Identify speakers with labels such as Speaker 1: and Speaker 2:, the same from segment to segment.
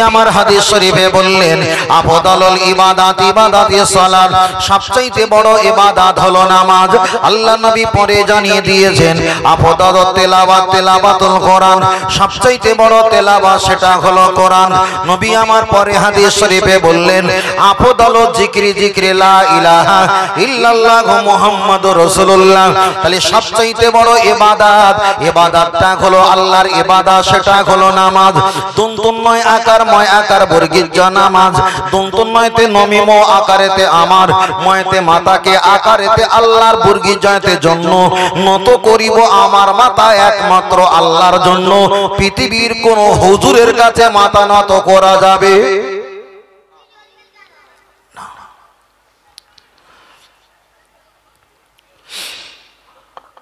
Speaker 1: আমার হাদিস শরীফে বললেন আফদালুল ইবাদাত ইবাদাতুস সালাত, সবচেয়ে বড় ইবাদত হলো নামাজ। আল্লাহ নবী পরে জানিয়ে দিয়েছেন আফদালুত তিলাওয়াত তিলাওয়াতুল কোরআন, সবচেয়ে বড় তেলাওয়াত সেটা হলো কোরআন। নবী আমার পরে হাদিস শরীফে বললেন আফদালুল জিকরি জিকরি লা ইলাহা ইল্লাল্লাহ মুহাম্মাদুর রাসূলুল্লাহ। তাহলে সবচেয়ে বড় ইবাদত, ইবাদতটা হলো আল্লাহর ইবাদত, সেটা হলো নামাজ। দুনতুন্নয় আকার ময় আকার বর্গীর নামাজ, দুনতুন্নয়তে নমিম আকারেতে আমার, ময়তে মাতাকে আকারেতে আল্লাহর বর্গীর জয়তে জন্য নত করিব আমার মাথা একমাত্র আল্লাহর জন্য। পৃথিবীর কোন হুজুরের কাছে মাথা নত করা যাবে?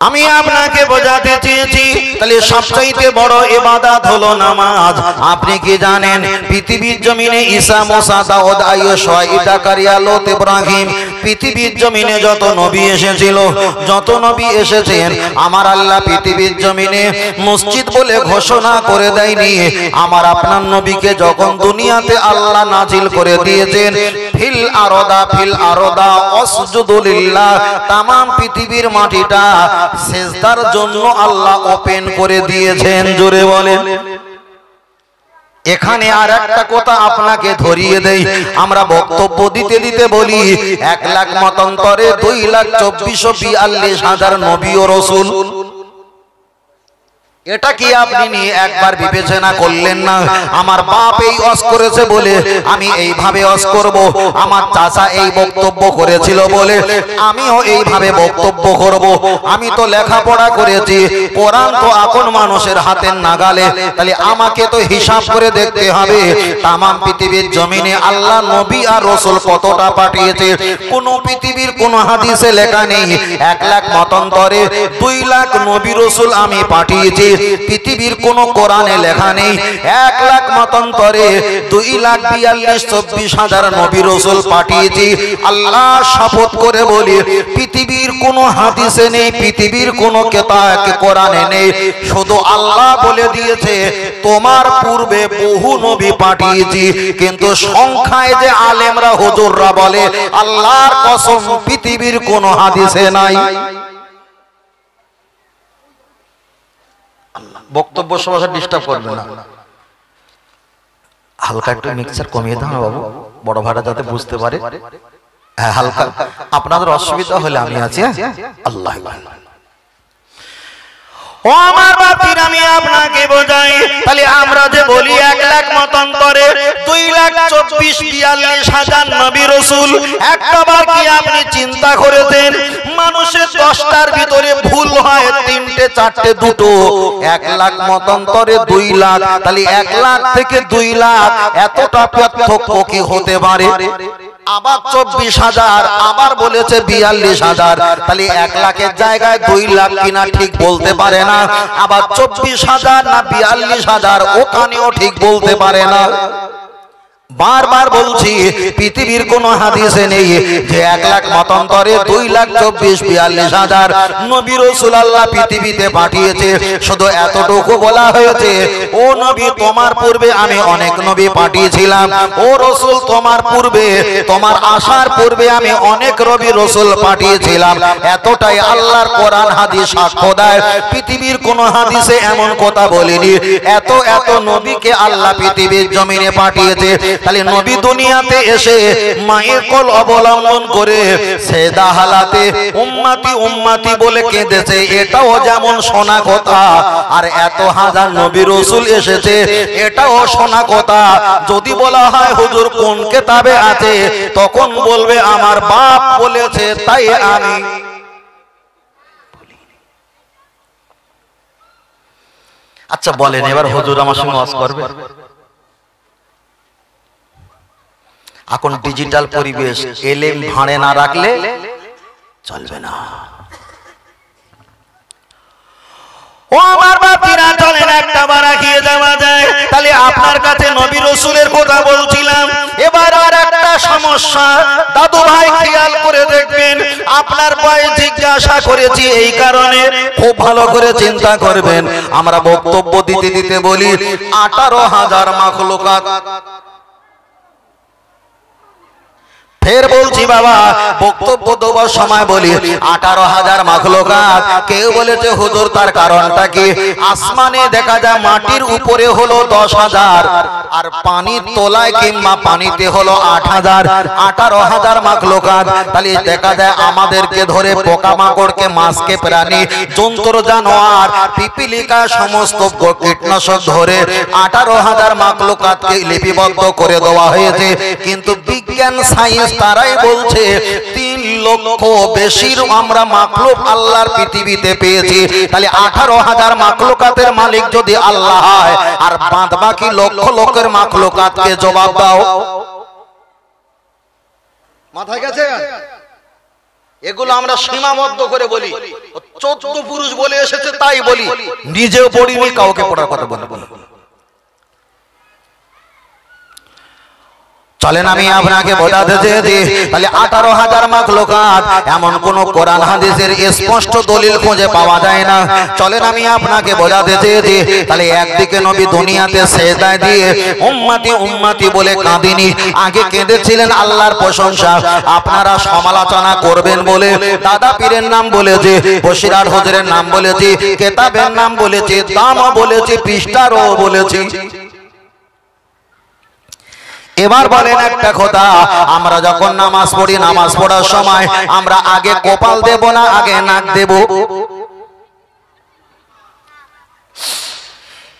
Speaker 1: আমি আপনাকে বোঝাতে চেয়েছি তাহলে সবচেয়ে বড় ইবাদত হলো নামাজ। আপনি কি জানেন পৃথিবীর জমিনে ঈসা মুসা দাউদ আইয়ুব শুআয়ব জাকারিয়া লূত ইব্রাহিম, পৃথিবীর জমিনে যত নবী এসেছিল, যত নবী এসেছেন, আমার আল্লাহ পৃথিবীর জমিনে মসজিদ বলে ঘোষণা করে দেয়নি। আমার আপনার নবীকে যখন দুনিয়াতে আল্লাহ নাজিল করে দিয়েছেন ফিল আরদা আসজুদু লিল্লাহ, तमाम পৃথিবীর মাটিটা সেজদার জন্য আল্লাহ ওপেন করে দিয়েছেন। জোরে বলেন। এখানে আর একটা কথা আপনাকে ধরিয়ে দেই, আমরা বক্তব্য দিতে দিতে বলি 1 লাখ মতান্তরে 2,24,42,000 নবী ও রাসূল। এটা কি আপনি নিয়ে একবার বিবেচনা করলেন না? আমার বাপ এই ওয়াজ করেছে বলে আমি এইভাবে ওয়াজ করব, আমার চাচা এই বক্তব্য করেছিল বলে আমিও এইভাবে বক্তব্য করব। আমি তো লেখাপড়া করেছি, কোরআন তো এখন মানুষের হাতের নাগালে, তাহলে আমাকে তো হিসাব করে দেখতে হবে तमाम পৃথিবীর জমিনে আল্লাহ নবী আর রাসূল কতটা পাঠিয়েছে। কোন পৃথিবীর কোন হাদিসে লেখা নেই 1 লাখ মতান্তরে 2 লাখ নবী রাসূল আমি পাঠিয়েছি। পৃথিবীর কোন কোরআনে লেখা নেই 1 লাখ মতান্তরে 2,42,24,000 নবী রাসূল পাঠিয়েছি। আল্লাহ শপথ করে বলি পৃথিবীর কোন হাদিসে নেই, পৃথিবীর কোন কিতাবে কোরআনে নেই, শুধু আল্লাহ বলে দিয়েছে তোমার পূর্বে বহু নবী পাঠিয়েছি। কিন্তু সংখ্যায় যে আলেমরা হুজুররা বলে আল্লাহর কসম পৃথিবীর কোন হাদিসে নাই। বক্তব্য সবাই ডিস্টার্ব করবে না, হালকা একটু মিক্সার কমিয়ে দাও না বাবু, বড় ভাড়া যাতে বুঝতে পারে। হ্যাঁ হালকা, আপনাদের অসুবিধা হলে আমি আছি। আল্লাহ ও আমার বাতিরা, আমি আপনাকে বোঝাই তাহলে আমরা যে বলি 1 লাখ মতান্তরে 2,24,42,000 নবী রাসূল, একবার কি আপনি চিন্তা করেছেন মানুষের 10টার ভিতরে ভুল হয় 3টে 4টে 2টো, 1 লাখ মতান্তরে 2 লাখ, তাহলে 1 লাখ থেকে 2 লাখ এতটা পার্থক্য কি হতে পারে? আবার 24,000, আবার বলেছে 42,000, তাহলে 1 লাখের জায়গায় 2 লাখ কিনা ঠিক বলতে পারে না। আবার 24,000 না 42,000 ওখানেও ঠিক বলতে পারে না। বারবার বলছি পৃথিবীর কোন হাদিসে নেই যে 1 লাখ মতান্তরে 2,24,42,000 নবী রাসূল আল্লাহ পৃথিবীতে পাঠিয়েছে। শুধু এতটুকু বলা হয়েছে ও নবী তোমার পূর্বে আমি অনেক নবী পাঠিয়েছিলাম, ও রাসূল তোমার পূর্বে, তোমার আসার পূর্বে আমি অনেক নবী রাসূল পাঠিয়েছিলাম। এতটাই আল্লাহর কোরআন হাদিস সাক্ষ্য দেয়। পৃথিবীর কোন হাদিসে এমন কথা বলেনি এত এত নবীকে আল্লাহ পৃথিবীর জমিনে পাঠিয়েছে। তাহলে নবী দুনিয়াতে এসে মায়ের কোল অবলম্বন করে সেদা হালাতে উম্মতি উম্মতি বলে কেঁদেছে, এটাও যেমন শোনা কথা। আর এত হাজার নবী রাসূল এসেছে, এটাও শোনা কথা। যদি বলা হয় হুজুর কোন কিতাবে আছে, তখন বলবে আমার বাপ বলেছে তাই আমি। আচ্ছা বলেন এবার হুজুর আমার সঙ্গে ওয়াজ করবে? এখন ডিজিটাল পরিবেশ, এলেম ভাড়ে না রাখলে চলবে না। ও আমার বাপিরা চলেন একটা বার এগিয়ে যাওয়া যায়। তাহলে আপনার কাছে নবী রাসূলের কথা বলছিলাম, এবার আর একটা সমস্যা দাদু ভাই খেয়াল করে দেখবেন। আপনার বয়স জিজ্ঞাসা করেছি এই কারণে, খুব ভালো করে চিন্তা করবেন। আমরা বক্তব্য দিতে দিতে বলি 18,000 মাখলুকাত। ফের বলছি বাবা, বক্তব্য দেওয়ার সময় বলি 18,000 মাখলুকাত। কেউ বলেছে হুজুর তার কারণটা কি? আসমানে দেখা যায় মাটির উপরে হলো 10,000, আর পানির তলায় কিংবা পানিতে হলো 8,000। 18,000 মাখলুকাত। তাহলে দেখা যায় আমাদেরকে ধরে পোকামাকড়কে, মাছকে, প্রাণী, জন্তু, জানোয়ার, পিপিলিকা, সমস্ত কীটনাশক ধরে 18,000 মাখলুকাতকে লিপিবদ্ধ করে দেওয়া হয়েছে। কিন্তু বিজ্ঞান সায়েন্স তারাই বলছে 3 লক্ষ বেশির আমরা মাখলুক আল্লাহর পৃথিবীতে পেয়েছি। তাহলে 18,000 মাখলুকাতের মালিক যদি আল্লাহ হয়, আর বাদ বাকি লক্ষ লক্ষের মাখলুকাতকে জবাব দাও। মাথায় গেছে? এগুলো আমরা সীমাবদ্ধ করে বলি, 14 পুরুষ বলে এসেছে তাই বলি, নিজেও পড়িনি, কাউকে পড়ার কথা বলবো। চলেন আমি আপনাকে বোঝাতে চেয়েছি, তাহলে 18,000 মাখলুকাত এমন কোন কোরআন হাদিসের স্পষ্ট দলিল খুঁজে পাওয়া যায় না। চলেন আমি আপনাকে বোঝাতে চেয়েছি, তাহলে একদিকে নবী দুনিয়াতে সেজদায় দিয়ে উম্মতি উম্মতি বলে কাঁদিনি, আগে কেঁদেছিলেন আল্লাহর প্রশংসা। আপনারা সমালোচনা করবেন বলে দাদা পীরের নাম বলেছি, বসিরহাট হুজুরের নাম বলেছি, কেতাবের নাম বলেছি, দামও বলেছি, পৃষ্ঠারও বলেছি। এবার বলেন একটা কথা, আমরা যখন নামাজ পড়ি, নামাজ পড়ার সময় আমরা আগে কপাল দেব না আগে নাক দেব?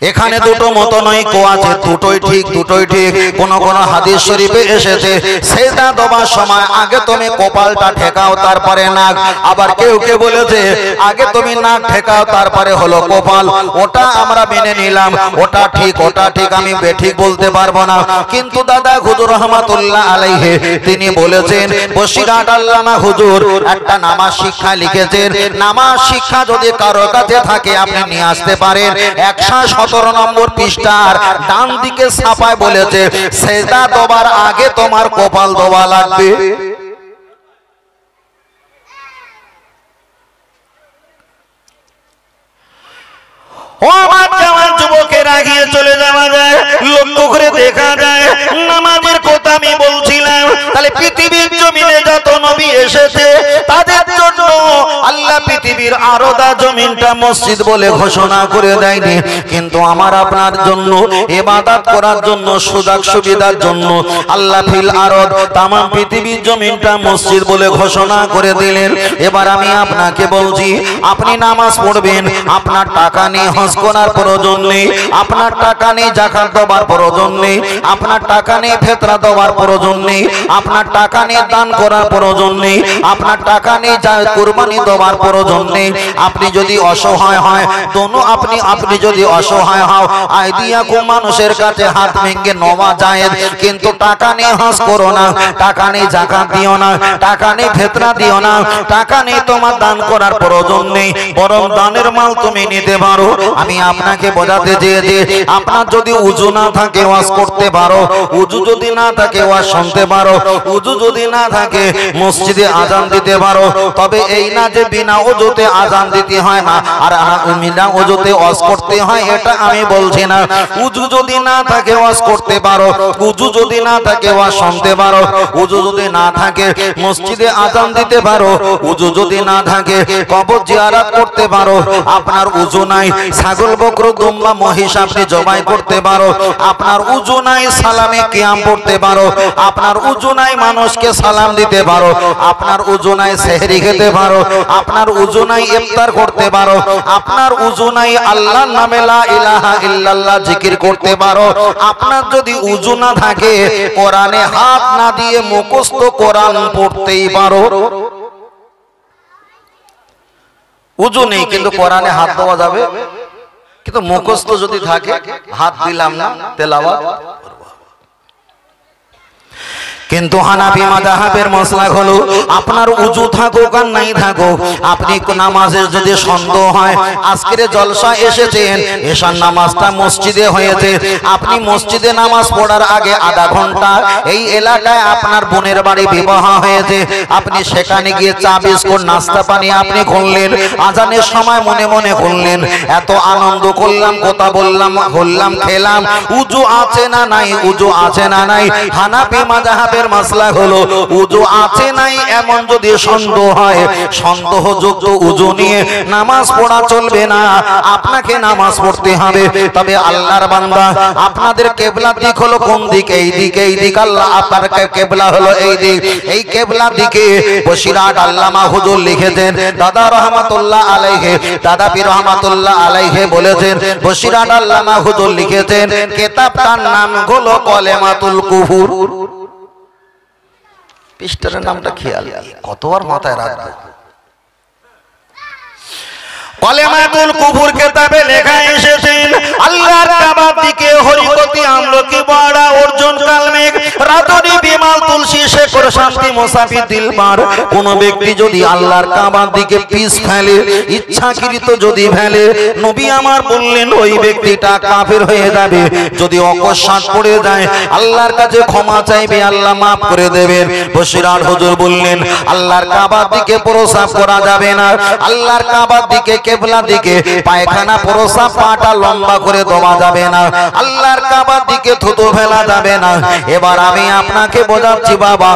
Speaker 1: এখানে দুটো মত নয় কো আছে, দুটোই ঠিক, দুটোই ঠিক। কোন কোন হাদিস শরীফে এসেছে সেজদা দেওয়ার সময় আগে তুমি কপালটা ঠেকাও তারপরে নাক, আবার কেউ কেউ বলেছে আগে তুমি নাক ঠেকাও তারপরে হলো কপাল। ওটা আমরা মেনে নিলাম, ওটা ঠিক, ওটা ঠিক, আমি বেঠিক বলতে পারবো না। কিন্তু দাদা হুজুর রহমাতুল্লাহ আলাইহি তিনি বলেছেন, বসিরহাট আল্লামা হুজুর একটা নামাজ শিক্ষা লিখেছেন, নামাজ শিক্ষা যদি কারো কাছে থাকে আপনি নিয়ে আসতে পারেন। 117 নম্বর পৃষ্ঠার ডান দিকে ছাপায় বলেছে সেজদা দেওয়ার আগে তোমার কপাল দেওয়া লাগবে। ও আমার জওয়ান যুবকেরা, গিয়ে চলে যাওয়া যায়, লক্ষ্য করে দেখা যায় নামাজের কথা আমি বলছিলাম। তাহলে পৃথিবীর জমিনে যত নবী এসেছে তাদের জন্য আল্লাহ পৃথিবীর আরদা জমিনটা মসজিদ বলে ঘোষণা করে দেয়নি, কিন্তু আমার আপনার জন্য ইবাদত করার জন্য, সুযোগ সুবিধার জন্য আল্লাহ ফিল আরদ তামাম পৃথিবীর জমিনটা মসজিদ বলে ঘোষণা করে দিলেন। এবার আমি আপনাকে বলছি, আপনি নামাজ পড়বেন, আপনার টাকা নিয়ে হজ করার প্রয়োজন নেই, আপনার টাকা নেই যাকাত দেওয়ার প্রয়োজন নেই, আপনার টাকা নেই ফিতরা দেওয়ার প্রয়োজন নেই, আপনার টাকা নেই দান করার প্রয়োজন নেই, আপনার টাকা নেই কুরবানি দেওয়ার প্রয়োজন নেই। আপনি যদি অসহায় হয় দোনো, আপনি যদি অসহায় হও আইদিয়াকুম, মানুষের কাছে হাত ভেঙে নেওয়া যায়, কিন্তু টাকা নেই হজ করো না, টাকা নেই যাকাত দিও না, টাকা নেই ফিতরা দিও না, টাকা নেই তোমার দান করার প্রয়োজন নেই, বরং দানের মাল তুমি নিতে পারো। আমি আপনাকে বোঝাতে চেয়েছি, আপনার যদি উযু না থাকে ওয়াজ করতে পারো, উযু যদি না থাকে ওয়াজ শুনতে পারো, উযু যদি না থাকে মসজিদে আযান দিতে পারো। তবে এই না যে বিনা উযুতে আযান দিতে হয় না আর বিনা উযুতে ওয়াজ করতে হয়, এটা আমি বলছি না। উযু যদি না থাকে ওয়াজ করতে পারো, উযু যদি না থাকে ওয়াজ শুনতে পারো, উযু যদি না থাকে মসজিদে আযান দিতে পারো, উযু যদি না থাকে কবর জিয়ারত করতে পারো। আপনার উযু নাই, ছাগল বকর দুম্বা মহিষ আপনি জবাই করতে পারো। আপনার উযু নাই, সালামে কিয়াম পড়তে পারো। আপনার উযু নাই, মানুষকে সালাম দিতে পারো। আপনার উযু নাই, সেহরি খেতে পারো। আপনার উযু নাই, ইফতার করতে পারো। আপনার উযু নাই, আল্লাহর নামে লা ইলাহা ইল্লাল্লাহ জিকির করতে পারো। আপনার যদি উযু না থাকে কোরআনে হাত না দিয়ে মুখস্থ কোরআন পড়তেই পারো। উযু নেই কিন্তু কোরআনে হাত দেওয়া যাবে, কিন্তু মুখস্থ যদি থাকে হাত দিলাম না, তেলাওয়াত। কিন্তু হানাফি মাযহাবের মাসলা হলো আপনার ওযু থাকুক আর নাই থাকুক, আপনি নামাজে যদি সন্দেহ হয়, আজকের জলসা এসেছেন, এশার নামাজটা মসজিদে হয়েছে, আপনি মসজিদে নামাজ পড়ার আগে আধা ঘন্টা এই এলাকায় আপনার বোনের বাড়ি বিবাহ হয়েছে, আপনি সেখানে গিয়ে চা বিস্কুট নাস্তা পানি আপনি খুললেন, আজানের সময় মনে মনে খুললেন, এত আনন্দ করলাম, কথা বললাম, হল্লাম, খেলাম, ওযু আছে না নাই, ওযু আছে না নাই। হানাফি মাযহাবের মাসলা হলো ওযু আছে নাই এমন যদি সন্দেহ হয়, সন্দেহযুক্ত ওযু নিয়ে নামাজ পড়া চলবে না, আপনাকে নামাজ পড়তে হবে। তবে আল্লাহর বান্দা, আপনাদের কিবলা দিক হলো কোন দিক? এই দিক, এই দিক। আল্লাহ আপনার কিবলা হলো এই দিক, এই কিবলা দিকে বসিরহাট আল্লামা হুজুর লিখেছেন, দাদা রহমাতুল্লাহ আলাইহি, দাদা পীর রহমাতুল্লাহ আলাইহি বলেছেন, বসিরহাট আল্লামা হুজুর লিখেছেন, কিতাবটার নাম হলো কলেমাতুল কুফর। পৃষ্ঠার নামটা খেয়াল, কতবার মাথায় রাখবে। কলেমাতুল কুফর কিতাবে লেখা এসেছেন, আল্লাহর কাবার দিকে হরিকতি আমলকি বড়া অর্জুন কালমেঘ রাতনি বিমাল তুলসী শেখর শান্তি মুসাফির দিলবার, কোন ব্যক্তি যদি আল্লাহর কাবার দিকে পিছ ফেলে, ইচ্ছাকৃত যদি ফেলে, নবী আমার বললেন ওই ব্যক্তিটা কাফের হয়ে যাবে। যদি অকস্মাৎ পড়ে যায়, আল্লাহর কাছে ক্ষমা চাইবে, আল্লাহ মাফ করে দেবেন। বসিরহাট হুজুর বললেন, আল্লাহর কাবার দিকে প্রসাব করা যাবে না, আল্লাহর কাবার দিকে কিবলা দিকে পায়খানা প্রসাব পাটা লম্বা করে দেওয়া যাবে না, আল্লাহর কাবার দিকে থুতু ফেলা যাবে না। এবার আমি আপনাকে বোঝাচ্ছি বাবা,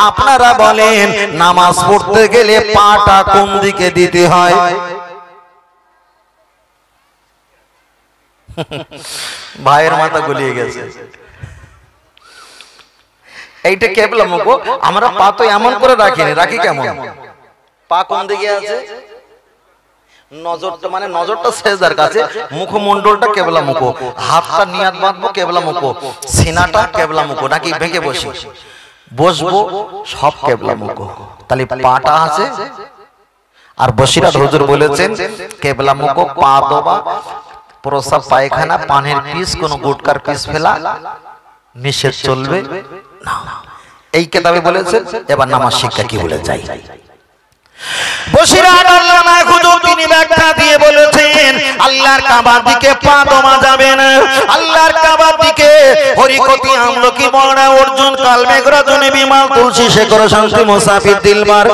Speaker 1: আপনারা বলেন নামাজ পড়তে গেলে পাটা কোন দিকে দিতে হয়? ভাইয়ের মাথা গলিয়ে গেছে। এইটা কিবলা মুখ, আমরা পা তো এমন করে রাখিনি, রাখি কেমন? পা কোন দিকে আছে? নজরটা মানে নজরটা সেজদার কাছে, মুখমণ্ডলটা কিবলা মুখ, হাতটা নিয়াত বাঁধবো কিবলা মুখ, সিনাটা কিবলা মুখ, নাকি ভেঙে বসি বসবো সব কিবলা মুখ। তাহলে পাটা আছে। আর বসিরহাট হুজুর বলেছেন কিবলা মুখ, পা দবা, প্রসাব পায়খানা, পানের পিস, কোন গুটকার পিস ফেলা নিষেধ, চলবে না। এই কিতাবে বলেছেন। এবার নামাজ শিক্ষা কি বলে যাই। বসিরহাট আল্লামা হুজুর তিনি ব্যাখ্যা দিয়ে বলেছেন, আল্লাহর কাবার দিকে পা দমা যাবে না, আল্লাহর কাবার দিকে হরিকতি আমলকি বড়া অর্জুন কালমেঘ রজনী বিমাল তুলসী শেখর শান্তি মুসাফির দিলবার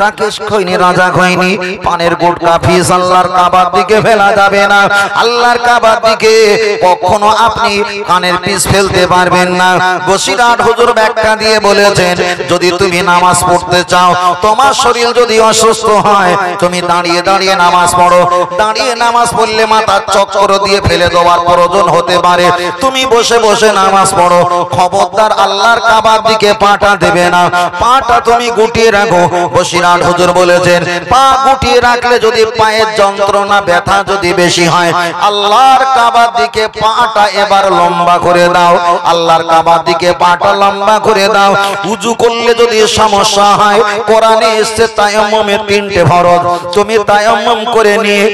Speaker 1: রাকেশ খৈনি রাজা খৈনি পানের গুটকা ফিস আল্লাহর কাবার দিকে ফেলা যাবে না। আল্লাহর কাবার দিকে কখনো আপনি কানের পিস ফেলতে পারবেন না। বসিরহাট হুজুর ব্যাখ্যা দিয়ে বলেছেন, যদি তুমি নামাজ পড়তে চাও, তোমার শরীর যদি অসুস্থ হয়, তুমি দাঁড়িয়ে দাঁড়িয়ে নামাজ পড়ো। দাঁড়িয়ে নামাজ পড়লে মাথার চক্কর দিয়ে ফেলে দেওয়ার প্রয়োজন হতে পারে, তুমি বসে বসে নামাজ পড়ো। খবরদার আল্লাহর কাবার দিকে পাটা দেবে না, পাটা তুমি গুটিয়ে রাখো। বসিরহাট হুজুর বলেছেন, পা গুটিয়ে রাখলে যদি পায়ের যন্ত্রণা ব্যথা যদি বেশি হয়, আল্লাহর কাবার দিকে পাটা এবার লম্বা করে দাও, আল্লাহর কাবার দিকে পাটা লম্বা করে দাও। উজু করলে যদি সমস্যা হয়, কোরআনে এসেছে তায়াম্মুমের 3টে ফরজ, তুমি তায়াম্মুম করে নিয়ে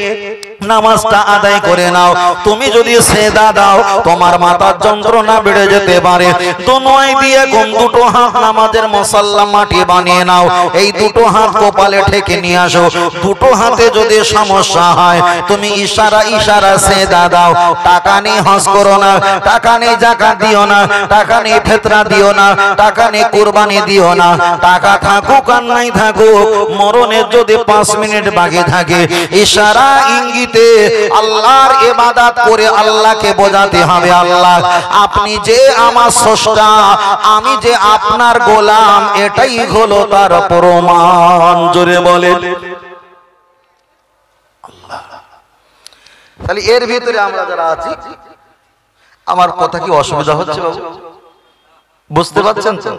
Speaker 1: নামাজটা আদায় করে নাও। তুমি যদি সেদা দাও, তোমার মাথার যন্ত্রণা বেড়ে যেতে পারে। দোনোই দিয়ে দুটো হাত নামাজের মুসাল্লা মাটি বানিয়ে নাও, এই দুটো হাত কপালে ঠেকে নিয়ে আসো। দুটো হাতে যদি সমস্যা হয়, তুমি ইশারা ইশারা সেদা দাও। টাকা নেই হজ করো না, টাকা নেই যাকাত দিও না, টাকা নেই ফিতরা দিও না, টাকা নেই কুরবানি দিও না। টাকা থাকুক আর নাই থাকুক, মরণের যদি 5 মিনিট বাকি থাকে, ইশারা ইঙ্গিত আল্লাহর ইবাদত করে আল্লাহকে বোঝাতে হবে, আল্লাহ আপনি যে আমার স্রষ্টা, আমি যে আপনার গোলাম, এটাই হলো তার প্রমাণ। জোরে বলেন আল্লাহ। তাহলে এর ভিতরে আমরা যারা আছি, আমার কথা কি অসুবিধা হচ্ছে বাবু? বুঝতে পারছেন তো?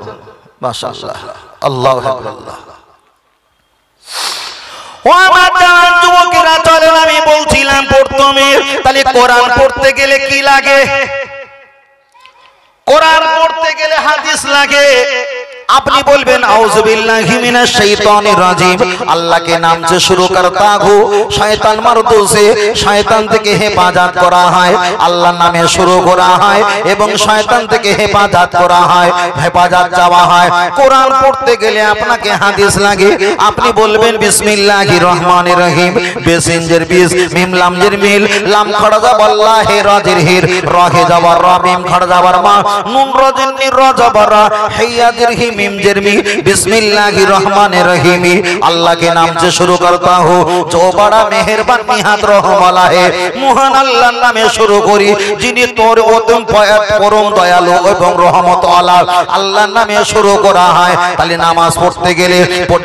Speaker 1: মাশাআল্লাহ, আল্লাহু আকবার। ও আমার জান যুবকেরা, চলেন আমি বলছিলাম প্রথমে, তাহলে কোরআন পড়তে গেলে কি লাগে? কোরআন পড়তে গেলে হাদিস লাগে। আপনি বলবেন আউযুবিল্লাহি মিনাশ শাইতানির রাজিম। আল্লাহকে নাম से शुरू करता हूँ, শয়তান মারদুসে, শয়তান থেকে হেফাজত করা হয়, আল্লাহর নামে শুরু করা হয় এবং শয়তান থেকে হেফাজত করা হয়, হেফাজত চাওয়া হয়। কোরআন পড়তে গেলে আপনাকে হাদিস লাগে, আপনি বলবেন বিসমিল্লাহির রহমানির রহিম, বেসিনজের বিস, মিম লামজের মিল, লাম খড়জা বল্লাহে রাজির হির, রাহে জাবার রা, মিম খড়জাবার মা, নুন রাজিন নির রাজাবার রা, হিয়াজির হি, মিম জের মি, বিসমিল্লাহির রহমানির রহিম। अल्लाह के नाम से शुरू करता हूँ, जो बड़ा मेहरबान निहात रहम वाला है। महान अल्लाहर नामे शुरू करी, जिनी तोर অতম পরম দয়ালু এবং রহমত ওয়ালা। আল্লাহর নামে শুরু করা হয়। তাহলে নামাজ পড়তে গেলে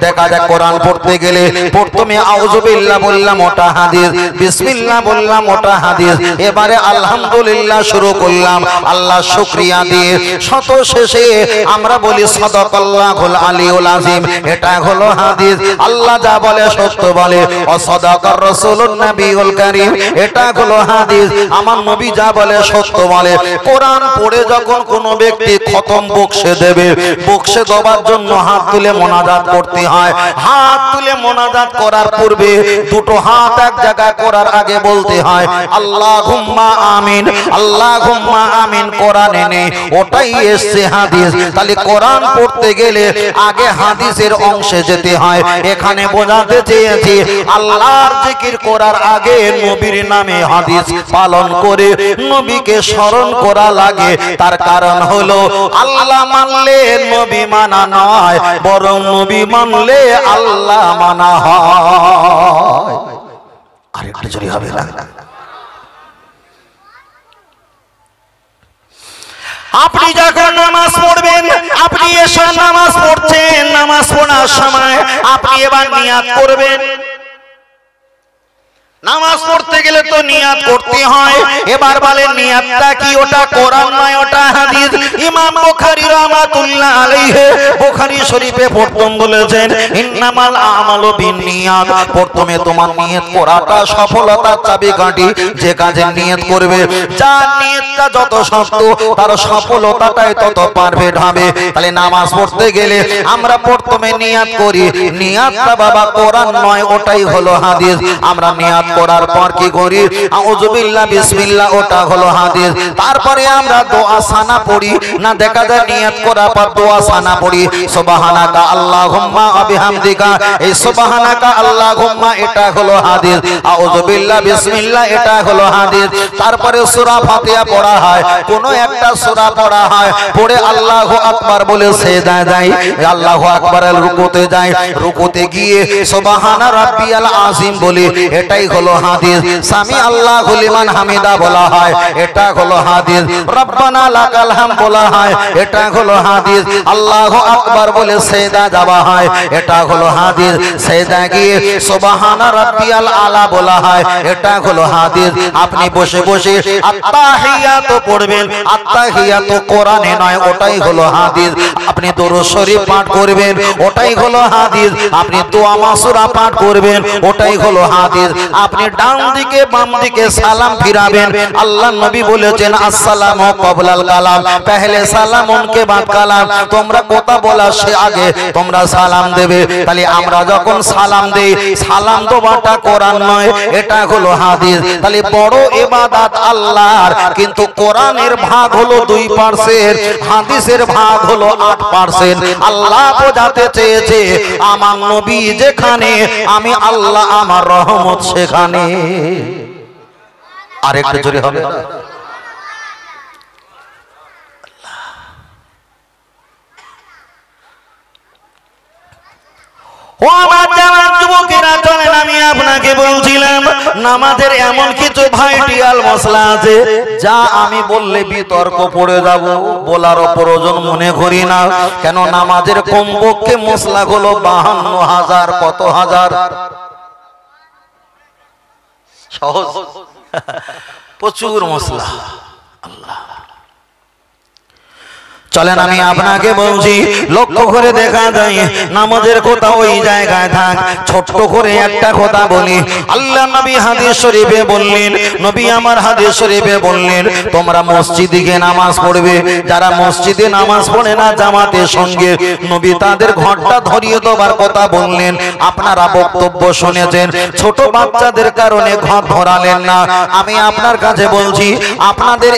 Speaker 1: দেখা যায়, কোরআন পড়তে গেলে প্রথমে আউযুবিল্লাহ বললাম, ওটা হাদিস, বিসমিল্লাহ বললাম, ওটা হাদিস, এবারে আলহামদুলিল্লাহ শুরু করলাম আল্লাহ শুকরিয়া দিয়ে। শত শেষে আমরা বলি সাদাকাল্লাহুল আলিউল আযীম, এটা হলো হাদিস। আল্লাহ যা বলে সত্য বলে, অসাদাকার রাসূলুন নবিউল কারীম, এটা হলো হাদিস। আমার নবী যা বলে সত্য বলে। কোরআন পড়ে যখন কোনো ব্যক্তি খতম বকশে দেবে, বকশে দেওয়ার জন্য হাত তুলে মোনাজাত করতে হয়। হাত তুলে মোনাজাত করার পূর্বে দুটো হাত এক জায়গায় করার আগে বলতে হয় আল্লাহুম্মা আমিন, আল্লাহুম্মা আমিন। কোরআনে নেই, ওটাই এসছে হাদিস। তাহলে কোরআন পড়তে গেলে আগে হাদিসের অংশে যেতে হয়। এখানে বোঝাতে চেয়েছি আল্লাহর জিকির করার আগে নবীর নামে হাদিস পালন করে নবীকে স্মরণ করা লাগে। তার কারণ হলো আল্লাহ মানলে নবী মানা নয়, বরং নবী মানলে আল্লাহ মানা হয়। আরেকটু জোরে হবে না? আপনি যখন নামাজ পড়বেন, আপনি এসে নামাজ পড়ছেন, নামাজ পড়ার সময় আপনি এবার নিয়াত করবেন। নামাজ পড়তে গেলে তো নিয়াত করতে হয়। এবার বলেন নিয়াতটা কি? ওটা কোরআন নয়, ওটা হাদিস। ইমাম বুখারী রাহমাতুল্লাহ আলাইহি বুখারী শরীফে প্রথম বলেছেন ইন্নামাল আমালু বিন্নিয়াত, প্রথমে তোমার নিয়ত করাটা সফলতার চাবিকাঠি। যে কাজে নিয়ত করবে, যার নিয়তটা যত শক্ত, তার সফলতাটাই তত পারফেক্ট হবে। তাহলে নামাজ পড়তে গেলে আমরা প্রথমে নিয়ত করি, নিয়তটা বাবা কোরআন নয়, ওটাই হলো হাদিস। আমরা নিয়ত করার পর কি করি? আউযুবিল্লাহ, বিসমিল্লাহ, ওটা হলো হাদিস। তারপরে আমরা দোয়া সানা পড়ি না, দেখা যায় নিয়ত করার পর দোয়া সানা পড়ি, সুবহানাকা আল্লাহুম্মা ওয়া বিহামদিকা। এই সুবহানাকা আল্লাহুম্মা এটা হলো হাদিস, আউযুবিল্লাহ, বিসমিল্লাহ, এটা হলো হাদিস। তারপরে সূরা ফাতিহা পড়া হয়, কোন একটা সূরা পড়া হয়, পড়ে আল্লাহু আকবার বলে সিজদায় যায়, আল্লাহু আকবারের রুকুতে যায়, রুকুতে গিয়ে সুবহানা রাব্বিয়াল আযীম বলে, এটাই হলো হাদিস। সামি আল্লাহু লিমান হামিদা বলা হয়, এটা হলো হাদিস। রব্বানা লাকাল হামদ বলা হয়, এটা হলো হাদিস। আল্লাহু আকবার বলে সিজদা যাওয়া হয়, এটা হলো হাদিস। সিজদা গিয়ে সুবহানা রাব্বিয়াল আলা বলা হয়, এটা হলো হাদিস। আপনি বসে বসে আত্তাহিয়াতু পড়বেন, আত্তাহিয়াতু কোরআনে নয়, ওটাই হলো হাদিস। আপনি দরুদ শরীফ পাঠ করবেন, ওটাই হলো হাদিস। আপনি দোয়া মাসুরা পাঠ করবেন, ওটাই হলো হাদিস। আপনি ডান দিকে বাম দিকে সালাম ফিরাবেন। আল্লাহ নবী বলেছেন আসসালামু ক্বাবলাল কালাম, পহলে সালাম উনকে বাদ কালাম। তোমরা কথা বলার সে আগে তোমরা সালাম দেবে। তাহলে আমরা যখন সালাম দেই, সালাম দেওয়াটা কোরআন নয়, এটা হলো হাদিস। তাহলে বড় ইবাদত আল্লাহর, কিন্তু কোরআনের ভাগ হলো 2%, হাদিসের ভাগ হলো 8%। আল্লাহ বোঝাতে চেয়েছে আমার নবী যেখানে, আমি আল্লাহ আমার রহমত সেখানে। আরেকটু জোরে হবে? ও আমার জামাত যুবকেরা, চলেন আমি আপনাকে বলছিলাম নামাজের এমন কিছু ভাইটাল মশলা আছে যা আমি বললে বিতর্ক পড়ে যাব, বলারও প্রয়োজন মনে করি না। কেন নামাজের কমপক্ষে মশলা হলো 52,000, কত হাজার, সহজ প্রচুর মশলা। আল্লাহ চলেন আমি আপনাকে বলছি, লক্ষ্য করে দেখা যায় নামাজের কথা ওই জায়গায় থাক, ছোট্ট করে একটা কথা বলি। আল্লাহ নবী হাদিস শরীফে বললেন, নবী আমার হাদিস শরীফে বললেন, তোমরা মসজিদে গিয়ে নামাজ পড়বে। যারা মসজিদে নামাজ পড়ে না জামাতের সঙ্গে, নবী তাদের ঘরটা ধরিয়ে দেওয়ার কথা বললেন। আপনারা বক্তব্য শুনেছেন, ছোট বাচ্চাদের কারণে ঘর ধরালেন না। আমি আপনার কাছে বলছি, আপনাদের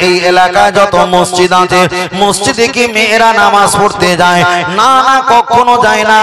Speaker 1: এই এলাকায় যত মসজিদ আছে, মসজিদে কি মেয়েরা নামাজ পড়তে যায়? না না, কখনো যায় না।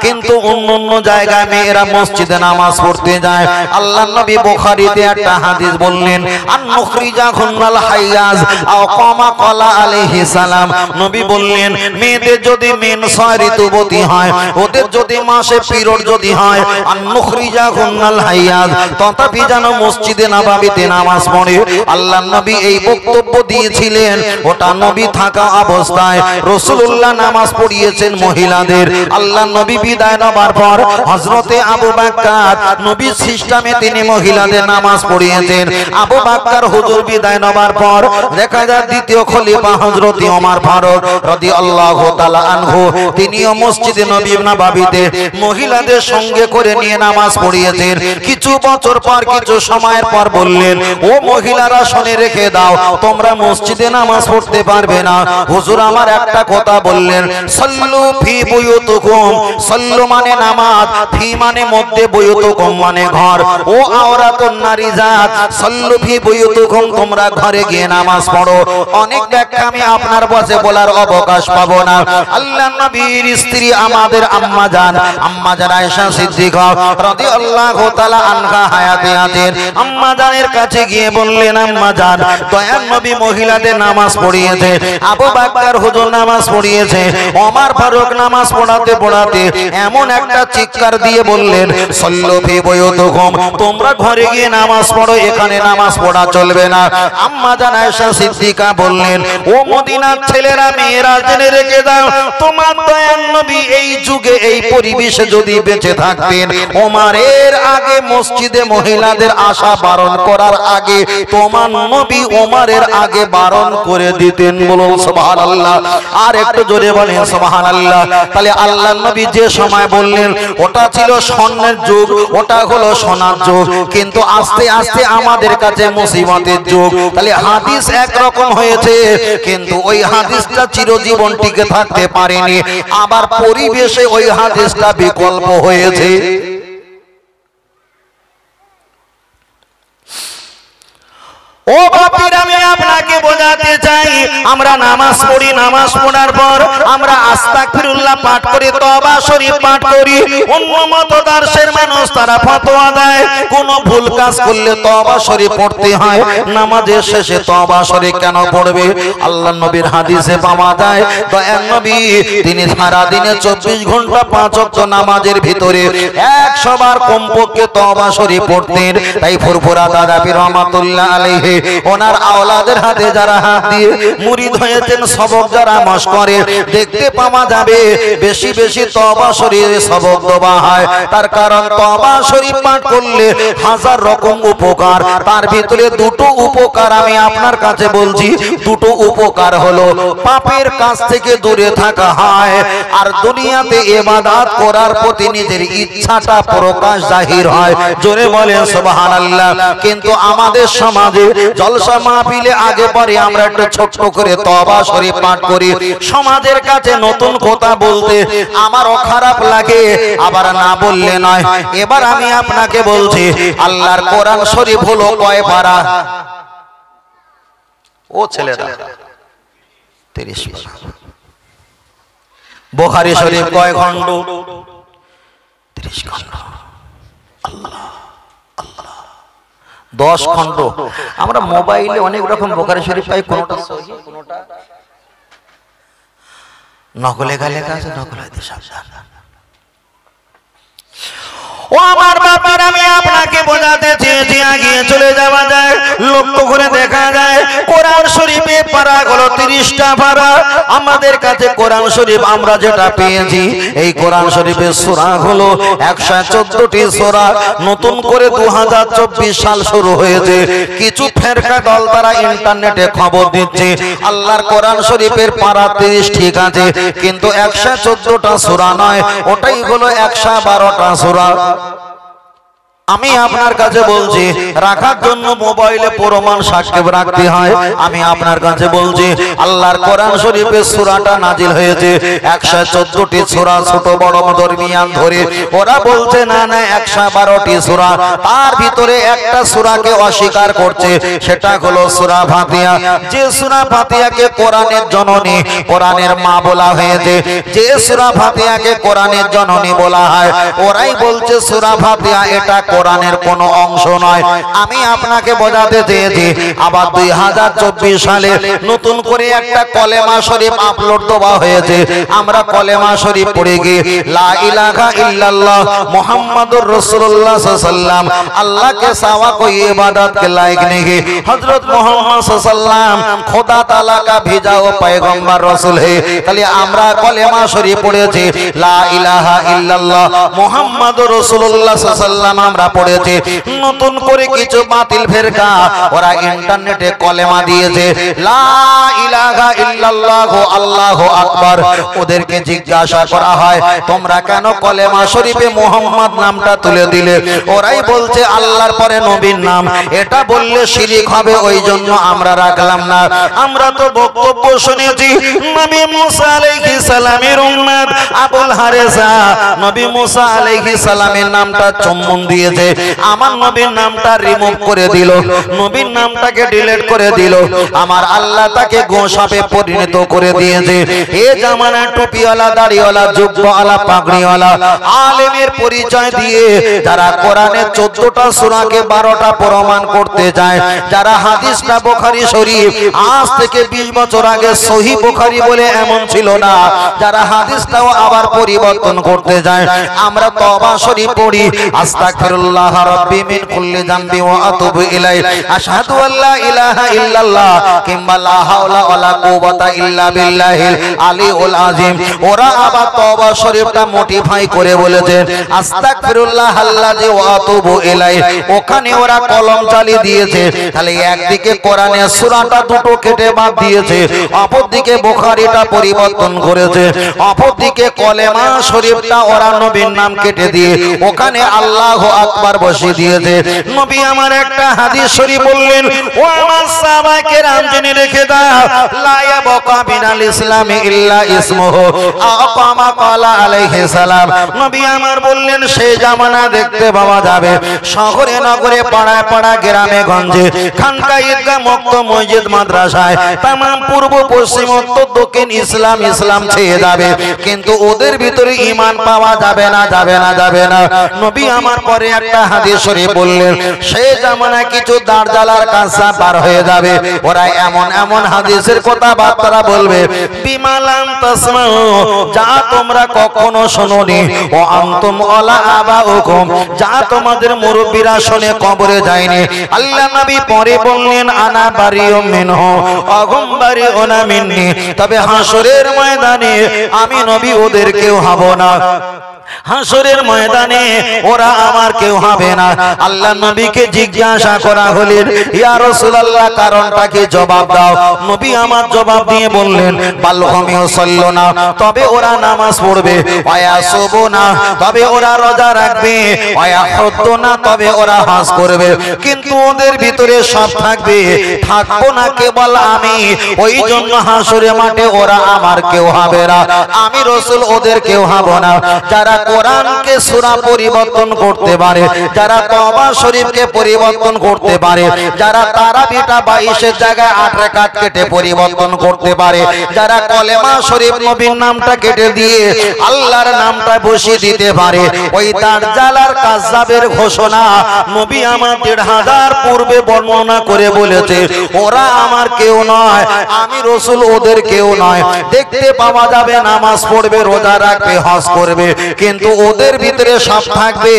Speaker 1: কিন্তু অন্য জায়গায় মেয়েরা মসজিদে নামাজ পড়তে যায়। আল্লাহর নবী বুখারীতে একটা হাদিস বললেন, আন নুখরিজাহুন্নাল হাইয়াজ আও কামা ক্বালা আলাইহিস সালাম। নবী বললেন, মেয়েদের যদি মেনসয় ঋতুবতী হয়, ওদের যদি মাসে পিরিয়ড যদি হয়, আন নুখরিজাহুন্নাল হাইয়াজ, তথাপি যেন মসজিদে নববীতে নামাজ পড়ে। আল্লাহর নবী এই বক্তব্য দিয়েছিলেন, ওটা নবী থাকা অবস্থায় রাসূলুল্লাহ নামাজ পড়িয়েছেন মহিলাদের। আল্লাহর নবী বিদায় নেবার পর হযরতে আবু বকর, নবী সিস্টেমে তিনি মহিলাদের নামাজ পড়িয়েছেন। আবু বকর হুজুর বিদায় নেবার পর দেখা যায় দ্বিতীয় খলিফা হযরতে ওমর ফারুক রাদিয়াল্লাহু তাআলা আনহু, তিনিও মসজিদে নববীতে মহিলাদের সঙ্গে করে নিয়ে নামাজ পড়িয়েছেন। কিছু বছর পর, কিছু সময়ের পর বললেন, ও মহিলারা শুনে রেখে দাও, তোমরা মসজিদে নামাজ পড়তে পারবে না। হুজুর আমার একটা কথা বললেন, সাল্লু ফি বুয়ুতুকুম, সাল্লু মানে নামাজ, ফি মানে মধ্যে, বুয়ুতুকুম মানে ঘর। ও আওরাতুন নারীজাত, সাল্লু ফি বুয়ুতুকুম, তোমরা ঘরে গিয়ে নামাজ পড়ো। অনেক ব্যাখ্যা আমি আপনার বসে বলার অবকাশ পাবো না। আল্লাহর নবীর স্ত্রী আমাদের আম্মা জান আয়েশা সিদ্দিকা রাদিয়াল্লাহু তাআলা আনহা হায়াতে আছেন। আম্মা জানের কাছে গিয়ে বললেন, আম্মা জান, দয়ার নবী মহিলাদের নামাজ পড়িয়েছে, আবু বকর হুজুর নামাজ পড়িয়েছে, ওমর ফারুক নামাজ পড়াতে এমন একটা চিৎকার দিয়ে বললেন, সাল্লু ফি বুয়ুতুকুম, তোমরা ঘরে গিয়ে নামাজ পড়ো, এখানে নামাজ পড়া চলবে না। আম্মা জান আয়েশা সিদ্দিকা বললেন, ও মদিনার ছেলেরা মেয়েরা জেনে রেখে দাও, তোমার দয়ার নবী এই যুগে এই পরিবেশে যদি বেঁচে থাকতেন, ওমরের আগে মসজিদে মহিলাদের আসা বারণ করার আগে তোমার নবী ওমরের আগে বারণ করে দিতেন। বলুন সুবহানাল্লাহ। আর একটু জোরে বলেন সুবহানাল্লাহ। তাহলে আল্লাহর নবী যে সময় বললেন, ওটা ছিল স্বর্ণের যুগ, ওটা হলো সোনার যুগ, কিন্তু আস্তে আস্তে আমাদের কাছে মুসিবতের যুগ। তাহলে হাদিস একরকম হয়েছে, কিন্তু ওই হাদিসটা চিরজীবন টিকে থাকতে পারেনি, আবার পরিবেশে ওই হাদিসটা বিকল্প হয়েছে। ও বাপির, আমি আপনাকে বোঝাতে চাই, আমরা নামাজ পড়ি, নামাজ পড়ার পর আমরা আস্তাগফিরুল্লাহ পাঠ করি, তওবা শরীফ পাঠ করি। অন্য মতদার্শের মানুষ তারা ফতোয়া দেয়, কোন ভুল কাজ করলে তওবা শরীফ পড়তে হয়, নামাজের শেষে তওবা শরীফ কেন পড়বে? আল্লাহর নবীর হাদিসে পাওয়া যায়, দয়ার নবী তিনি সারা দিনে 24 ঘন্টা 5 ওয়াক্ত নামাজের ভিতরে 100 বার কমপক্ষে তওবা শরীফ পড়তেন। তাই ফুরফুরা দাদা পীর রহমাতুল্লাহ আলাইহি, ওনার আওলাদের হাতে যারা হাত দিয়ে মুরিদ হয়েছেন, সবক যারা মশ করে, দেখতে পাওয়া যাবে বেশি বেশি তওবা শরীফে সবক দেওয়া হয়। তার কারণ তওবা শরীফ পাঠ করলে 1000 রকম উপকার, তার ভিতরে দুটো উপকার আমি আপনার কাছে বলছি। দুটো উপকার হলো, পাপের কাছ থেকে দূরে থাকা হয়, আর দুনিয়াতে ইবাদত করার প্রতি নিজের ইচ্ছাটা প্রকাশ জাহির হয়। জোরে বলেন সুবহানাল্লাহ। কিন্তু আমাদের সমাজে জলসা মাহফিলে আগে পরে আমরা একটু ছোট করে তওবা শরীফ পাঠ করি। সমাজের কাছে নতুন কথা বলতে আমারও খারাপ লাগে, আবার না বললে নয়। এবার আমি আপনাকে বলছি, আল্লাহর কোরআন শরীফ হলো কয় পারা? ও ছেলেরা 30 পারা। বুখারী শরীফ কয় খণ্ড? 30 খণ্ড। আল্লাহ আল্লাহ, 10 খণ্ড। আমরা মোবাইলে অনেক রকম বুখারী শরীফ পাই, কোনটা সহিহ, কোনটা নকলে লেখা আছে, নকল হইতে সাবধান। ও আমার বাবার, আমি আপনাকে বোঝাতে চেয়েছি, আগিয়ে চলে যাওয়া যায়। লক্ষ্য করে দেখা যায় কোরআন শরীফে পারা হলো পৃষ্ঠা ভরা আমাদের কাছে কোরআন শরীফ আমরা যেটা পেয়েছি, এই কোরআন শরীফের সূরা হলো 114টি সূরা। নতুন করে 2024 সাল শুরু হয়েছে। কিছু ফেরকা দল তারা ইন্টারনেটে খবর দিচ্ছে আল্লাহর কোরআন শরীফের পারা 30 ঠিক আছে, কিন্তু 114টা সূরা নয়, ওটাই হলো 112টা সূরা। আমি আপনার কাছে বলছি, রাখার জন্য মোবাইলে প্রমাণ সাক্ষী রাখতে হয়। আমি আপনার কাছে বলছি, আল্লাহর কোরআন শরীফের সূরাটা নাজিল হয়েছে 114টি সূরা, ছোট বড় দরমিয়ান ধরে। ওরা বলছে না না 112টি সূরা, তার ভিতরে একটা সূরাকে অস্বীকার করছে, সেটা হলো সূরা ফাতিহা। যে সূরা ফাতিহাকে কোরআনের জননী, কোরআনের মা বলা হয়েছে, যে সূরা ফাতিহাকে কোরআনের জননী বলা হয়, ওরাই বলছে সূরা ফাতিহা এটা কোরআনের কোনো অংশ নয়। আমি আপনাকে বোঝাতে চেয়েছি, আবার 2024 সালে নতুন করে একটা কলেমা শরীফ আপলোড দেওয়া হয়েছে। আমরা কলেমা শরীফ পড়ে গিয়ে লা ইলাহা ইল্লাল্লাহ মুহাম্মাদুর রাসূলুল্লাহ সাল্লাল্লাহু আলাইহি ওয়াসাল্লাম আল্লাহ के सिवा कोई इबादत के लायक नहीं, हजरत मोहम्मद सल्लल्लाहु अलैहि वसल्लम खुदा ताला का भेजा हुआ पैगंबर रसूल है। তাহলে আমরা কলেমা শরীফ পড়েছি লা ইলাহা ইল্লাল্লাহ মুহাম্মাদুর রাসূলুল্লাহ সাল্লাল্লাহু আলাইহি ওয়াসাল্লাম আমরা পড়েছি। নতুন করে কিছু বাতিল ফেরকা ওরা ইন্টারনেটে কলেমা দিয়েছে লা ইলাহা ইল্লাল্লাহু আল্লাহু আকবার। ওদেরকে জিজ্ঞাসা করা হয় তোমরা কেন কলেমা শরীফে মুহাম্মদ নামটা তুলে দিলে? ওরাই বলছে আল্লাহর পরে নবীর নাম, এটা বললে শিরক হবে, ওই জন্য আমরা রাখলাম না। আমরা তো বক্তব্য শুনেছি নবী মুসা আলাইহিস সালামের উম্মত আবুল হারেসা নবী মুসা আলাইহিস সালামের নামটা চুম্বন দিয়েছে, আমার নবীর নামটা রিমুভ করে দিল, নবীর নামটাকে ডিলিট করে দিল, আমার আল্লাহ তাকে গোসাপে পরিণত করে দিয়েছে। এ জামানা টুপিওয়ালা, দাড়িওয়ালা, জুব্বাওয়ালা, পাগড়িওয়ালা আলেমের পরিচয় দিয়ে যারা কোরআনের 14টা সূরাকে 12টা প্রমাণ করতে যায়, যারা হাদিসটা বুখারী শরীফ আজ থেকে 20 বছর আগে সহিহ বুখারী বলে এমন ছিল না, যারা হাদিসটাও আবার পরিবর্তন করতে যায়। আমরা তওবা শরীফ পড়ি আস্তাগফিরুল্লাহ রাব্বি মিন কুল্লি যামবি ওয়া আতুবু ইলাইহি আশহাদু আল্লা ইলাহা ইল্লাল্লাহ কিংবা লা হাওলা ওয়ালা কুওয়াতা ইল্লা বিল্লাহিল আলিউল আযীম। ওরা আবার তওবা শরীফটা মডিফাই করে বলেছেন আস্তাগফিরুল্লাহ আল্লাযী ওয়া আতুবু ইলাইহি, ওখানে ওরা কলম চালিয়ে দিয়েছে। তাহলে একদিকে কোরআনের সূরাটা দুটো কেটে বাদ দিয়েছে, অপরদিকে বুখারীটা পরিবর্তন করেছে, অপরদিকে কলেমা শরীফটা ওরা নবীর নাম কেটে দিয়ে ওখানে আল্লাহু আকবার বসিয়ে দিয়েছে। নবী আমার একটা হাদিস শরীফ বললেন, ও আমার সাহাবায়ে কেরাম জেনে রেখে দাও লা ইয়াবকা বিনাল ইসলামি ইল্লা ইসমুহু আকামা ক্বালা আলাইহিস সালাম। নবী আমার বললেন সেই জামানা দেখতে পাওয়া যাবে শহরে নগরে, পাড়ায় পাড়া, গ্রামে গঞ্জে, খানকা, ঈদগাহ, মক্তব, মসজিদ, মাদ্রাসায় तमाम পূর্ব পশ্চিম উত্তর দক্ষিণ ইসলাম ইসলাম ছেয়ে যাবে, কিন্তু ওদের ভিতরে ঈমান পাওয়া যাবে না, যাবে না, যাবে না। নবী আমার পরে একটা হাদিস শরীফ বললেন সেই জামানায় কিছু দাঁড়জালার কাঁচা পার হয়ে যাবে, ওরা এমন এমন হাদিসের কথাবার্তা বলবে বিমালাম তাসমাউ, যা তোমরা কখনো শোনোনি, ও আনতুম ওয়ালা আবাউকুম, যা তোমাদের মুরব্বিরা শুনে কবরে যায়নি। আল্লাহ নবী পরে বললেন আনা বারিউম মিনহু আগুম বারিউনা মিন্নি, তবে হাসরের ময়দানে আমি নবী ওদের কেউ হব না, হাসরের ময়দানে ওরা আমার কেউ হবে না। আল্লাহ নবীকে জিজ্ঞাসা করা হলেন ইয়া রাসূলুল্লাহ কারণটা কি, জবাব দাও। নবী আমার জবাব দিয়ে বললেন বালহুম ইউসাল্লুনা, তবে ওরা নামাজ পড়বে, ওয়ায়াসুবুনা, তবে ওরা রোজা রাখবে, ওয়ায়াহুদ্দুনা, তবে ওরা হজ করবে, কিন্তু ওদের ভিতরে সব থাকবে, থাকবো না কেবল আমি। ওই জন্য হাসরের মাঠে ওরা আমার কেউ হবে না, আমি রাসূল ওদের কেউ হব না। যারা কোরআনকে সূরা পরিবর্তন করতে পারে, যারা তওবা শরীফকে পরিবর্তন করতে পারে, যারা তারাবিটা 22 জায়গায় 8 রাকাত কেটে পরিবর্তন করতে পারে, যারা কলেমা শরীফ নবীর নামটা কেটে দিয়ে আল্লাহর নামটা বসিয়ে দিতে পারে, ওই দাজ্জালার কাযযাবের ঘোষণা নবী আমার 1500 পূর্বে বর্ণনা করে বলেছে ওরা আমার কেউ নয়, আমি রাসূল ওদের কেউ নয়। দেখতে পাওয়া যাবে নামাজ পড়বে, রোজা রাখবে, হজ করবে, কিন্তু ওদের ভিতরে সব থাকবে,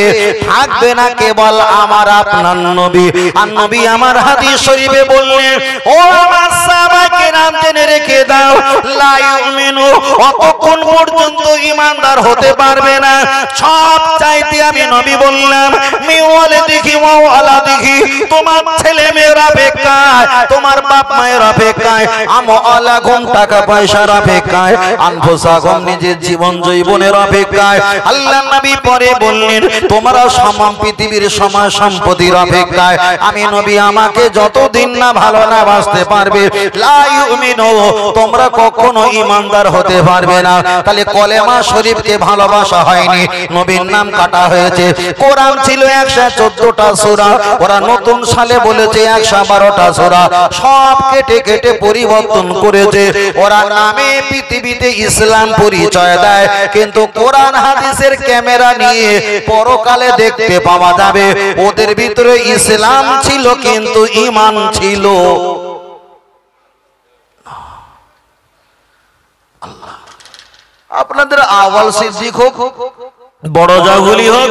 Speaker 1: থাকবে না কেবল আমার আপনার নবী। আর নবী আমার হাদিস শরীফে বললেন, ও আমার সাহাবাকে নাম জেনে রেখে দাও, লা ইউমিনু, অতক্ষণ পর্যন্ত ঈমানদার হতে পারবে না। সব চাইতে আমি নবী বললাম, মিওয়ালে দেখি ওয়ালা দেখি, তোমার ছেলে মেয়েরা অপেক্ষায়, তোমার বাপ মায়ের অপেক্ষায়, আমওয়ালা ঘুম টাকা পয়সার অপেক্ষায়, আনফুসাকুম নিজের জীবন জৈবনের অপেক্ষায়। আল্লাহ নবী পরে বললেন, তোমরা সমান পৃথিবীর সময় সম্পত্তির অপেক্ষায়। আমি নবী আমাকে যতদিন না ভালো না বাসতে পারবে, লা ইউমিনু, তোমরা কখনো ঈমানদার হতে পারবে না। তাহলে কলেমা শরীফকে ভালোবাসা হয়নি, নবীর নাম কাটা হয়েছে। কোরআন ছিল 114টা সূরা, ওরা নতুন সালে বলেছে 112টা সূরা, সব কেটে কেটে পরিবর্তন করেছে। ওরা নামে পৃথিবীতে ইসলাম পরিচয় দেয়, কিন্তু কোরআন হাদিসের ক্যামেরা নিয়ে পরকালে দেখতে পাওয়া যাবে ওদের ভিতরে ইসলাম ছিল কিন্তু ঈমান ছিল। আপনাদের আওয়াল সিদ্দিক হোক, বড় জাগুলি হোক,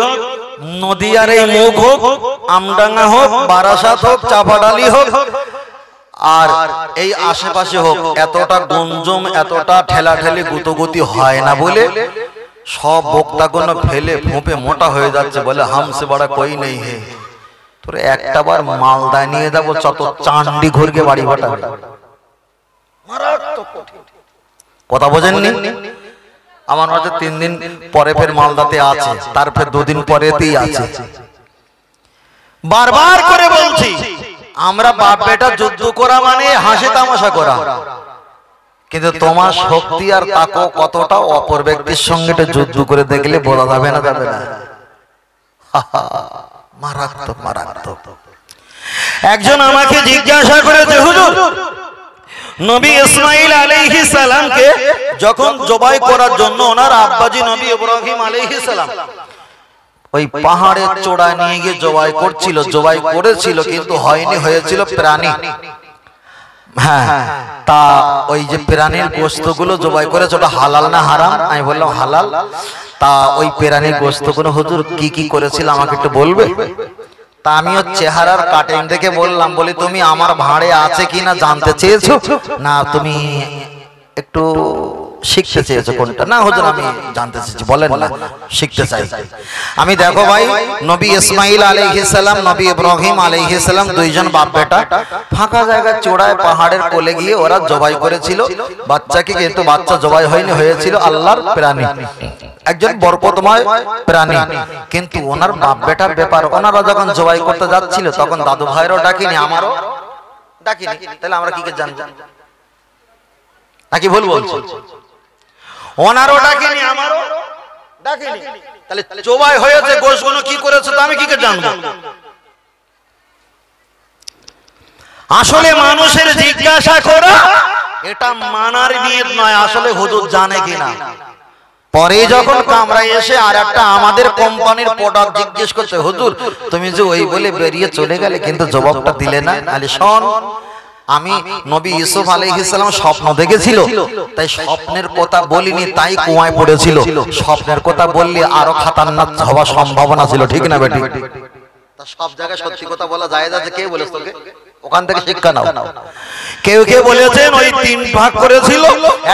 Speaker 1: নদিয়ার এই মুখ হোক, আমডাঙ্গা হোক, বারাসাত হোক, চাপাডালি হোক, আর এই আশেপাশে হোক, এতটা গঞ্জম এতটা ঠেলাঠেলি গুতগুতি হয় না বলে সব বক্তাগুলো ফেলে ফোঁপে মোটা হয়ে যাচ্ছে, বলে হামসে বড়া কই নেই হে। তোর একটা বার মালদা নিয়ে যাবো, যত চান্ডি ঘুরকে বাড়ি ভাটাবে। কথা বোঝেননি? আমার মাঝে 3 দিন পরে ফের মালদাতে আছে, তারপর 2 দিন পরেতেই আছে। বারবার করে বলছি, আমরা বাপ বেটা যুদ্ধ করা মানে হাসি তামাশা করা, কিন্তু তোমার শক্তি আর তাকও কতটা অপর ব্যক্তির সঙ্গে যুদ্ধ করে দেখলে বলা যাবে না, যাবে না। মারাত্মক মারাত্মক। একজন আমাকে জিজ্ঞাসা করেছে, হুজুর নবী ইসমাঈল আলাইহিস সালামকে যখন জবাই করার জন্য ওনার আব্বাজি নবী ইব্রাহিম আলাইহিস সালাম ওই পাহাড়ের চূড়ায় নিয়ে গিয়ে জবাই করছিল, জবাই করেছিল কিন্তু হয়নি, হয়েছিল প্রাণী। হ্যাঁ, তা ওই যে প্রাণীর গোশতগুলো জবাই করেছে ওটা হালাল না হারাম? আমি বললাম হালাল। তা ওই প্রাণীর গোশতগুলো হুজুর কি কি করেছিল আমাকে একটু বলবে? তা আমিও চেহারার কাটিং দেখে বললাম, বলি তুমি আমার ভাঁড়ে আছে কিনা জানতে চেয়েছো, না তুমি একটু শিখতে চেয়েছো কোনটা? না হুজুর আমি জানতে চেয়েছি। বলেন না, শিখতে চাই আমি। দেখো ভাই, নবী ইসমাঈল আলাইহিস সালাম, নবী ইব্রাহিম আলাইহিস সালাম, দুইজন বাপ বেটা ফাঁকা জায়গা চূড়ায় পাহাড়ের কোলে গিয়ে ওরা জবাই করেছিল বাচ্চাকে, কিন্তু বাচ্চা জবাই হয়নি, হয়েছিল আল্লাহর প্রাণী, একজন বরকতময় প্রাণী। কিন্তু ওনার বাপ বেটার ব্যাপার, ওনারা যখন জবাই করতে যাচ্ছিল তখন দাদু ভাইরও ডাকিনি, আমারও ডাকিনি, তাহলে আমরা কি জানবো নাকি ভুল বলছি? ওনারও ডাকিনি, আমারও ডাকিনি, তাহলে জবাই হয়েছে, গোশগুলো কি করেছে তা আমি কি করে জানবো? আসলে মানুষের জিজ্ঞাসা করা এটা মানার নিয়ত নয়, আসলে হুজুর জানে কিনা। পরে যখন কামরায় এসে আর একটা আমাদের কোম্পানির প্রোডাক্ট জিজ্ঞেস করছে, হুজুর তুমি যে ওই বলে বেরিয়ে চলে গেলে কিন্তু জবাবটা দিলে না। আলে শোন, আমি নবী ইউসুফ আলাইহিস সালাম স্বপ্ন দেখেছিল, তাই স্বপ্নের কথা বলিনি, তাই কুয়ায় পড়েছিল। স্বপ্নের কথা বললে আরো খাতারনাক হওয়ার সম্ভাবনা ছিল, ঠিক না বেটি? তা সব জায়গায় সত্যি কথা বলা যায় না, যে কে বলেছে তোকে? ওখান থেকে শিক্ষা নাও। কেউ কেউ বলেছেন ওই 3 ভাগ করেছিল,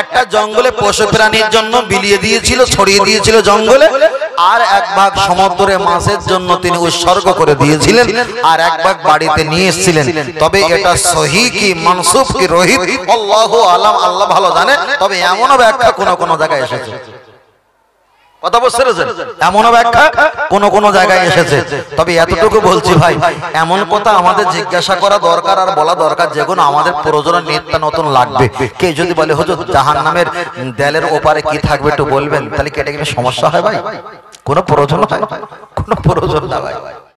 Speaker 1: একটা জঙ্গলে পশু প্রাণীর জন্য বিলিয়ে দিয়েছিল, ছড়িয়ে দিয়েছিল জঙ্গলে, আর 1 ভাগ সমুদ্রে মাছের জন্য তিনি উৎসর্গ করে দিয়েছিলেন, আর 1 ভাগ বাড়িতে নিয়ে এসেছিলেন। তবে এটা সহি কি মানসুব কি রহিত আল্লাহু আলাম, আল্লাহ ভালো জানে। তবে এমনও ব্যাখ্যা কোন কোন জায়গায় এসেছে, কথা বুঝছেন, এমনও ব্যাখ্যা কোন কোন জায়গায় এসেছে। তবে এতটুকু বলছি ভাই, এমন কথা আমাদের জিজ্ঞাসা করা দরকার আর বলা দরকার যেগুলো আমাদের প্রয়োজনে নিত্য নতুন লাগবে। কে যদি বলে হুজুর জাহান্নামের দেয়ালের ওপারে কি থাকবে একটু বলবেন, তাহলে কেটে গেলে সমস্যা হয় ভাই? কোনো প্রয়োজন হয়? কোনো প্রয়োজন না ভাই।